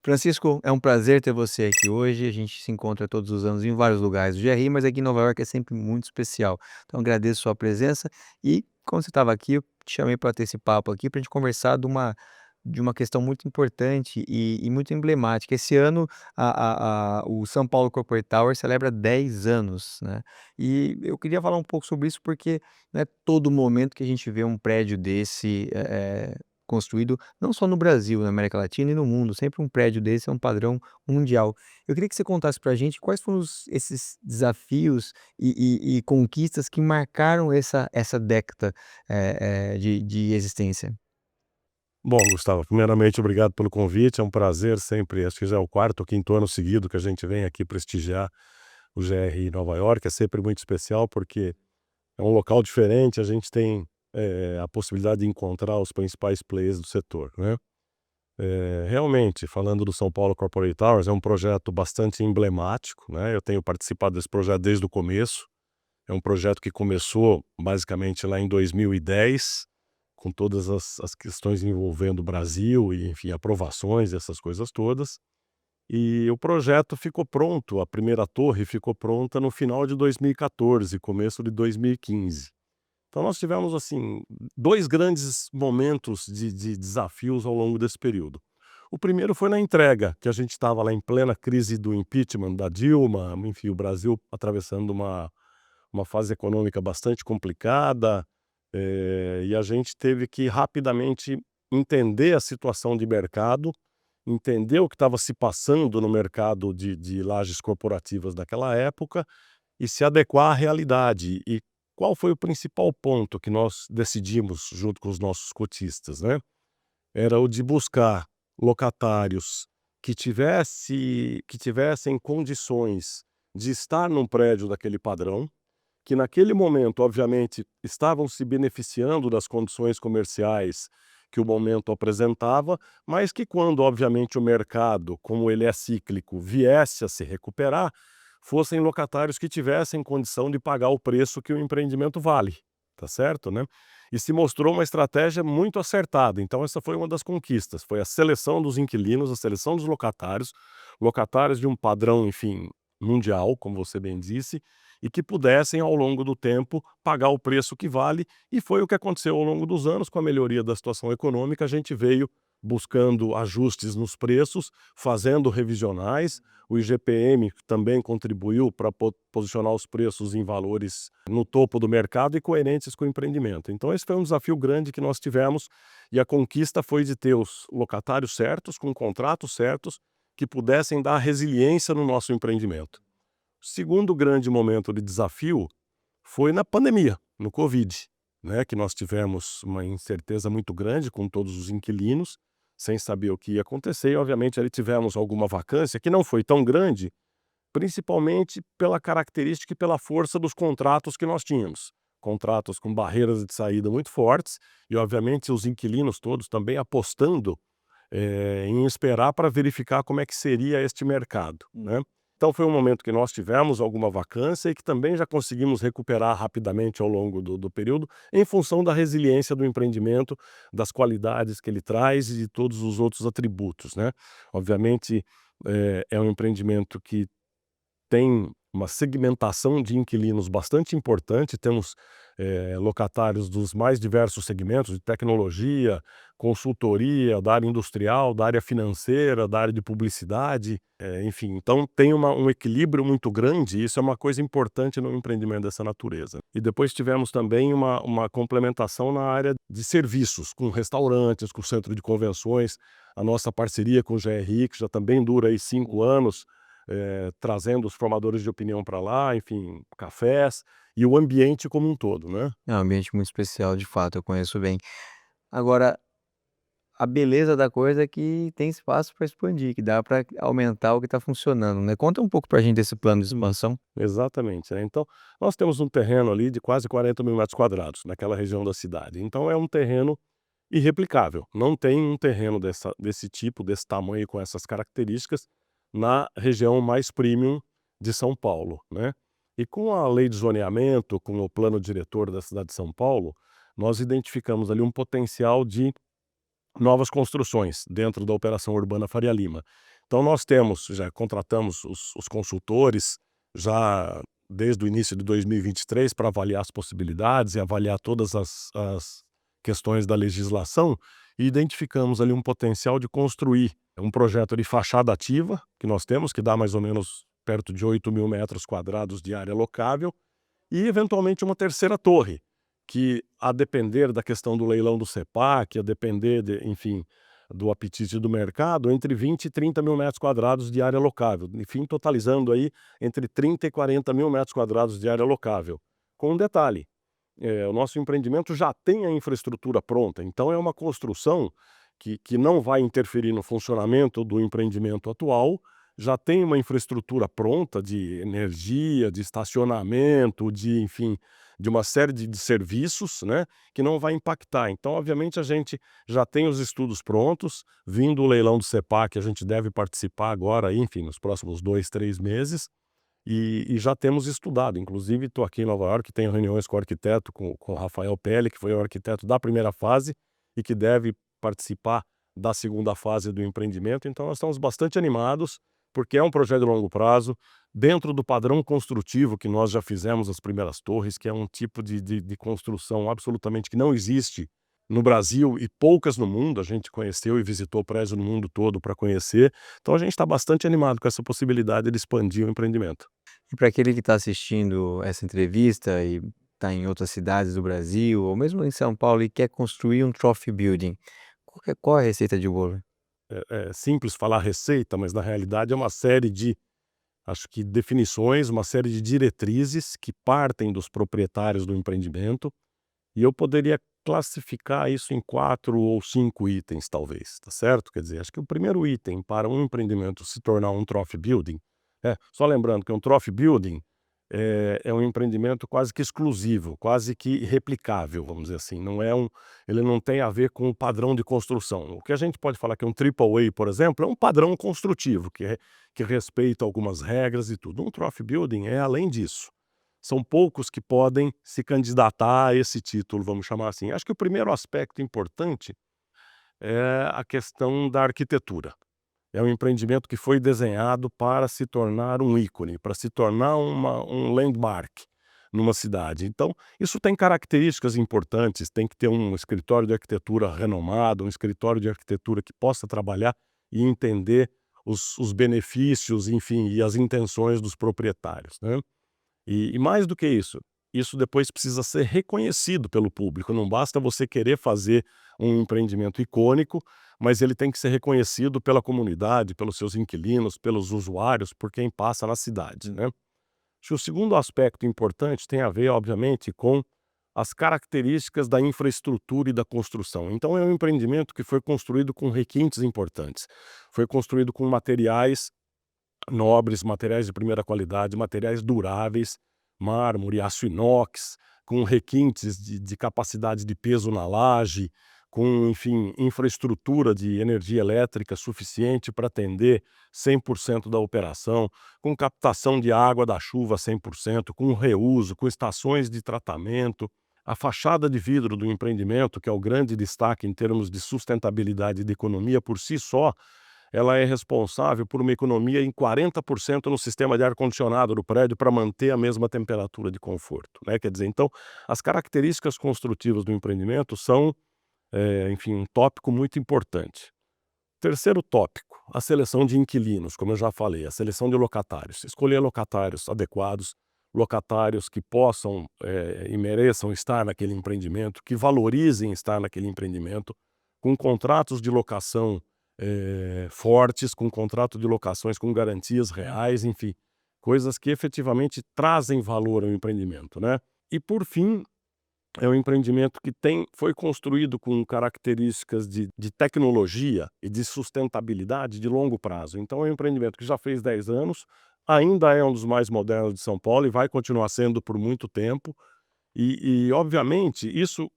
Francisco, é um prazer ter você aqui hoje. A gente se encontra todos os anos em vários lugares do GRI, mas aqui em Nova York é sempre muito especial. Então agradeço sua presença e, quando você estava aqui, eu te chamei para ter esse papo aqui para a gente conversar de uma questão muito importante e muito emblemática. Esse ano o São Paulo Corporate Tower celebra 10 anos, né? E eu queria falar um pouco sobre isso porque não é todo momento que a gente vê um prédio desse construído não só no Brasil, na América Latina e no mundo, sempre um prédio desse é um padrão mundial. Eu queria que você contasse pra gente quais foram esses desafios e conquistas que marcaram essa década, de existência. Bom, Gustavo, primeiramente, obrigado pelo convite. É um prazer sempre. Acho que já é o quarto ou quinto ano seguido que a gente vem aqui prestigiar o GRI Nova York. É sempre muito especial porque é um local diferente. A gente tem a possibilidade de encontrar os principais players do setor, né? Realmente, falando do São Paulo Corporate Towers, é um projeto bastante emblemático, né? Eu tenho participado desse projeto desde o começo. É um projeto que começou basicamente lá em 2010, com todas as questões envolvendo o Brasil e, enfim, aprovações, essas coisas todas. E o projeto ficou pronto, a primeira torre ficou pronta no final de 2014, começo de 2015. Então nós tivemos, assim, 2 grandes momentos de desafios ao longo desse período. O primeiro foi na entrega, que a gente estava lá em plena crise do impeachment da Dilma, enfim, o Brasil atravessando uma fase econômica bastante complicada, e a gente teve que rapidamente entender a situação de mercado, entender o que estava se passando no mercado de lajes corporativas daquela época e se adequar à realidade. E qual foi o principal ponto que nós decidimos junto com os nossos cotistas, né? Era o de buscar locatários que tivessem condições de estar num prédio daquele padrão, que naquele momento, obviamente, estavam se beneficiando das condições comerciais que o momento apresentava, mas que quando, obviamente, o mercado, como ele é cíclico, viesse a se recuperar, fossem locatários que tivessem condição de pagar o preço que o empreendimento vale, tá certo, né? E se mostrou uma estratégia muito acertada. Então essa foi uma das conquistas, foi a seleção dos inquilinos, a seleção dos locatários, locatários de um padrão, enfim, mundial, como você bem disse, e que pudessem, ao longo do tempo, pagar o preço que vale, e foi o que aconteceu ao longo dos anos. Com a melhoria da situação econômica, a gente veio buscando ajustes nos preços, fazendo revisionais. O IGPM também contribuiu para posicionar os preços em valores no topo do mercado e coerentes com o empreendimento. Então esse foi um desafio grande que nós tivemos, e a conquista foi de ter os locatários certos, com contratos certos, que pudessem dar resiliência no nosso empreendimento. O segundo grande momento de desafio foi na pandemia, no Covid, né, que nós tivemos uma incerteza muito grande com todos os inquilinos, sem saber o que ia acontecer, e obviamente ali tivemos alguma vacância que não foi tão grande, principalmente pela característica e pela força dos contratos que nós tínhamos. Contratos com barreiras de saída muito fortes e, obviamente, os inquilinos todos também apostando em esperar para verificar como é que seria este mercado, né? Então foi um momento que nós tivemos alguma vacância e que também já conseguimos recuperar rapidamente ao longo do período, em função da resiliência do empreendimento, das qualidades que ele traz e de todos os outros atributos, né? Obviamente, é um empreendimento que tem uma segmentação de inquilinos bastante importante. Temos locatários dos mais diversos segmentos, de tecnologia, consultoria, da área industrial, da área financeira, da área de publicidade, enfim. Então tem um equilíbrio muito grande, e isso é uma coisa importante num empreendimento dessa natureza. E depois tivemos também uma complementação na área de serviços, com restaurantes, com centro de convenções, a nossa parceria com o GRI, que já também dura aí 5 anos, trazendo os formadores de opinião para lá, enfim, cafés e o ambiente como um todo, né. É um ambiente muito especial, de fato, eu conheço bem. Agora, a beleza da coisa é que tem espaço para expandir, que dá para aumentar o que está funcionando, né. Conta um pouco pra gente desse plano de expansão. Exatamente, né. Então, nós temos um terreno ali de quase 40.000 metros quadrados, naquela região da cidade. Então é um terreno irreplicável, não tem um terreno desse tipo, desse tamanho, com essas características, na região mais premium de São Paulo, né. E com a lei de zoneamento, com o plano diretor da cidade de São Paulo, nós identificamos ali um potencial de novas construções dentro da Operação Urbana Faria Lima. Então nós já contratamos os consultores já desde o início de 2023 para avaliar as possibilidades e avaliar todas as questões da legislação, e identificamos ali um potencial de construir um projeto de fachada ativa que nós temos, que dá mais ou menos perto de 8.000 metros quadrados de área locável, e eventualmente uma terceira torre, que, a depender da questão do leilão do CEPAC, a depender enfim, do apetite do mercado, entre 20 e 30 mil metros quadrados de área locável, enfim, totalizando aí entre 30 e 40 mil metros quadrados de área locável. Com um detalhe, o nosso empreendimento já tem a infraestrutura pronta, então é uma construção que não vai interferir no funcionamento do empreendimento atual, já tem uma infraestrutura pronta de energia, de estacionamento, enfim, de uma série de serviços, né, que não vai impactar. Então, obviamente, a gente já tem os estudos prontos, vindo o leilão do CEPAC, a gente deve participar agora, enfim, nos próximos 2, 3 meses, e já temos estudado. Inclusive, estou aqui em Nova York, tenho reuniões com o arquiteto, com o Rafael Pelli, que foi o arquiteto da primeira fase e que deve participar da segunda fase do empreendimento. Então, nós estamos bastante animados, porque é um projeto de longo prazo, dentro do padrão construtivo que nós já fizemos as primeiras torres, que é um tipo de construção absolutamente que não existe no Brasil e poucas no mundo. A gente conheceu e visitou prédios no mundo todo para conhecer. Então, a gente está bastante animado com essa possibilidade de expandir o empreendimento. E para aquele que está assistindo essa entrevista e está em outras cidades do Brasil, ou mesmo em São Paulo e quer construir um trophy building, qual é a receita de bolo? É simples falar receita, mas na realidade é uma série de, acho que, definições, uma série de diretrizes que partem dos proprietários do empreendimento, e eu poderia classificar isso em 4 ou 5 itens, talvez, tá certo? Quer dizer, acho que o primeiro item para um empreendimento se tornar um trophy building, só lembrando que um trophy building é um empreendimento quase que exclusivo, quase que replicável, vamos dizer assim. Ele não tem a ver com o padrão de construção. O que a gente pode falar que um triple A, por exemplo, é um padrão construtivo que respeita algumas regras e tudo. Um trophy building é além disso. São poucos que podem se candidatar a esse título, vamos chamar assim. Acho que o primeiro aspecto importante é a questão da arquitetura. É um empreendimento que foi desenhado para se tornar um ícone, para se tornar um landmark numa cidade. Então, isso tem características importantes, tem que ter um escritório de arquitetura renomado, um escritório de arquitetura que possa trabalhar e entender os benefícios, enfim, e as intenções dos proprietários, né? E mais do que isso depois precisa ser reconhecido pelo público. Não basta você querer fazer um empreendimento icônico, mas ele tem que ser reconhecido pela comunidade, pelos seus inquilinos, pelos usuários, por quem passa na cidade, né? Acho que o segundo aspecto importante tem a ver, obviamente, com as características da infraestrutura e da construção. Então, é um empreendimento que foi construído com requintes importantes. Foi construído com materiais nobres, materiais de primeira qualidade, materiais duráveis, mármore, aço inox, com requintes de capacidade de peso na laje, com, enfim, infraestrutura de energia elétrica suficiente para atender 100% da operação, com captação de água da chuva 100%, com reuso, com estações de tratamento. A fachada de vidro do empreendimento, que é o grande destaque em termos de sustentabilidade e de economia por si só, ela é responsável por uma economia em 40% no sistema de ar-condicionado do prédio para manter a mesma temperatura de conforto, né? Quer dizer, então, as características construtivas do empreendimento são, enfim, um tópico muito importante. Terceiro tópico, a seleção de inquilinos, como eu já falei, a seleção de locatários. Escolher locatários adequados, locatários que possam e mereçam estar naquele empreendimento, que valorizem estar naquele empreendimento, com contratos de locação fortes, com contrato de locações com garantias reais, enfim, coisas que efetivamente trazem valor ao empreendimento, né? E por fim, é um empreendimento que foi construído com características de tecnologia e de sustentabilidade de longo prazo. Então é um empreendimento que já fez 10 anos, ainda é um dos mais modernos de São Paulo e vai continuar sendo por muito tempo. E obviamente,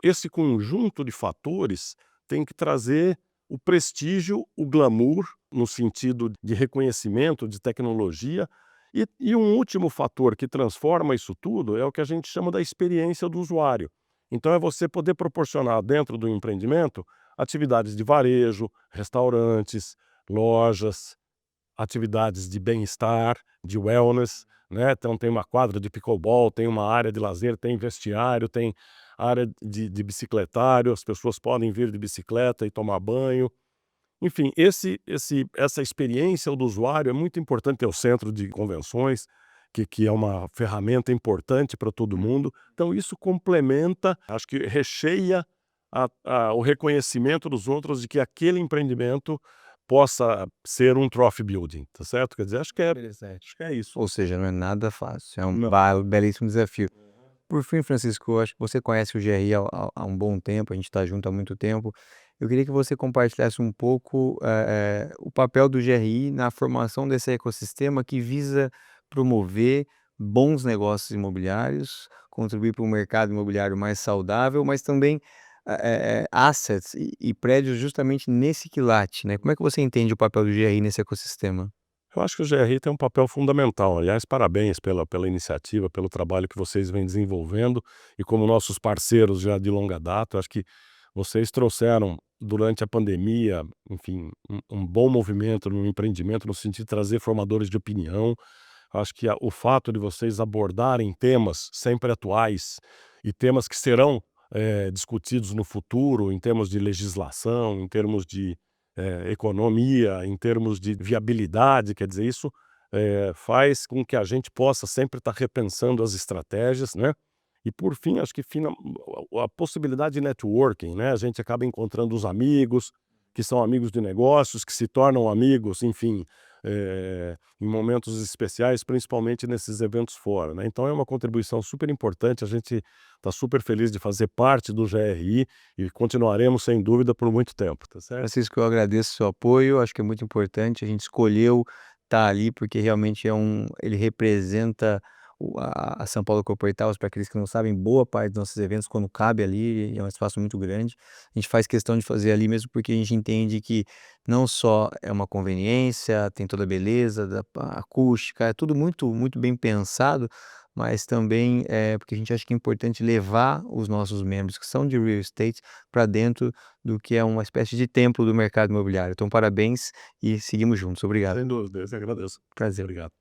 esse conjunto de fatores tem que trazer o prestígio, o glamour, no sentido de reconhecimento, de tecnologia, e um último fator que transforma isso tudo é o que a gente chama da experiência do usuário. Então é você poder proporcionar dentro do empreendimento atividades de varejo, restaurantes, lojas, atividades de bem-estar, de wellness, né? Então tem uma quadra de pickleball, tem uma área de lazer, tem vestiário, tem área de bicicletário, as pessoas podem vir de bicicleta e tomar banho. Enfim, essa experiência do usuário é muito importante. Ter o centro de convenções, que é uma ferramenta importante para todo mundo. Então isso complementa, acho que recheia o reconhecimento dos outros de que aquele empreendimento possa ser um trophy building, tá certo? Quer dizer, Interessante. acho que é isso. Ou seja, não é nada fácil, é um Não. belíssimo desafio. Por fim, Francisco, eu acho que você conhece o GRI há um bom tempo, a gente está junto há muito tempo. Eu queria que você compartilhasse um pouco, o papel do GRI na formação desse ecossistema que visa promover bons negócios imobiliários, contribuir para um mercado imobiliário mais saudável, mas também, assets e prédios justamente nesse quilate, né. Como é que você entende o papel do GRI nesse ecossistema? Eu acho que o GRI tem um papel fundamental. Aliás, parabéns pela iniciativa, pelo trabalho que vocês vêm desenvolvendo e como nossos parceiros já de longa data. Eu acho que vocês trouxeram, durante a pandemia, enfim, um bom movimento no empreendimento, no sentido de trazer formadores de opinião. Acho que o fato de vocês abordarem temas sempre atuais e temas que serão discutidos no futuro, em termos de legislação, em termos de economia, em termos de viabilidade, quer dizer, isso faz com que a gente possa sempre estar repensando as estratégias, né? E por fim, acho que a possibilidade de networking, né? A gente acaba encontrando os amigos, que são amigos de negócios, que se tornam amigos, enfim, em momentos especiais, principalmente nesses eventos fora, né? Então é uma contribuição super importante. A gente está super feliz de fazer parte do GRI e continuaremos, sem dúvida, por muito tempo, tá certo? Francisco, eu agradeço o seu apoio, acho que é muito importante, a gente escolheu estar ali, porque realmente ele representa a São Paulo Corporate House. Para aqueles que não sabem, boa parte dos nossos eventos, quando cabe ali, é um espaço muito grande, a gente faz questão de fazer ali mesmo, porque a gente entende que não só é uma conveniência, tem toda a beleza da acústica, é tudo muito, muito bem pensado, mas também é porque a gente acha que é importante levar os nossos membros que são de real estate para dentro do que é uma espécie de templo do mercado imobiliário. Então, parabéns e seguimos juntos. Obrigado. Sem dúvida, eu que agradeço. Prazer. Obrigado.